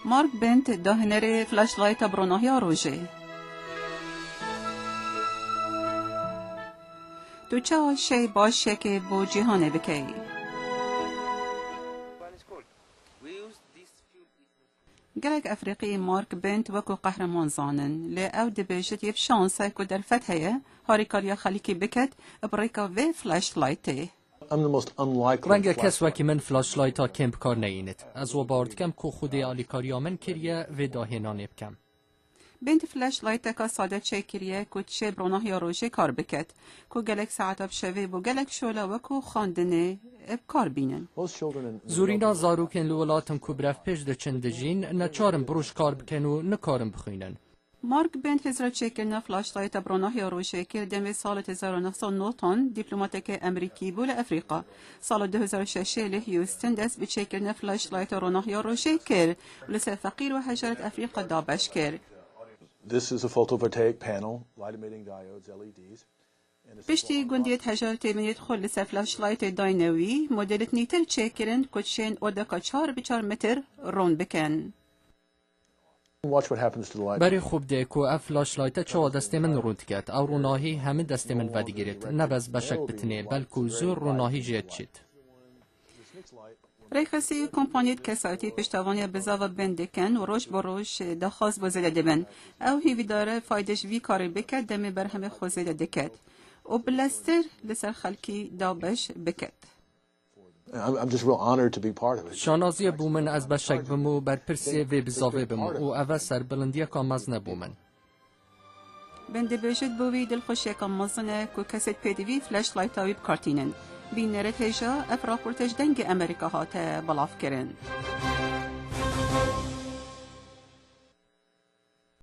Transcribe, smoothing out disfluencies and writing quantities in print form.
مارک بنت داهنر فلاش لایت بروناهیا روژه. تو چه شی باشه که بو جهانه بکی؟ گلک افریقی مارک بنت وکو قهرمان زانن لی او دبیجت یف شانسه که در فتحه هاریکاریا خلیکی بکت ابریکا و فلاش لایته. رنگ کس وکی من فلاش لایتا کمپ کار نینید. از و بارد کم که خودی آلیکاریا من کریه و داهنانه بکم. بنت فلاش لایت کا ساده چه کریه که چه بروناه یا روشه کار بکت که گلک ساعت بشوی بو گلک شولا وکو خواندنه اب کار بینن. زورینا زاروکن لولاتم که برف پیش ده چندجین نچارم بروش کار بکن و نکارم بخوینن. مارک بنت هزار چکرنا فلاش لایت بروناه یا روشه کرد دم سال 1909 دیپلماتیک امریکی بول افریقا. سال 2006 له هیوستن دست به چکرنا فلاش لایت بروناه یا روشه کرد لسه فقیر و حشرت افریقا دابش کرد. This is a photovoltaic panel, light emitting diodes, LEDs. پشتی گندیت حشرت منیت خل فلاش لایت داینوی مدلت نیتر چکرن کچین اودکا 4 متر رون بکن. برای خوب ده که اف فلاش لایت چه دسته من روند کرد او روناهی همه دسته من ودی گرید نبز بشک بتنه بلکو زور روناهی جد شد. ریخسی کمپانیت کساتی پشتوانی بزاو بندکن و روش بروش دخواست بزده دبن او هیوی داره فایدش وی کاری بکد دمی بر همه خوزده دکد و بلستر لسر خلکی دابش بکد. I'm just real honored to be part of it. شانازی بومن از بشک بمو بر پرسی و بزاوه بمو و اوه سر بلندی کامز نبومن. بنده بشد بوی دلخوشی کامزنه که کسید پیدوی فلاش لایتاوی بکارتینن. بین نرت هجا اف راپورتش دنگ امریکا هاته بلاف کرن.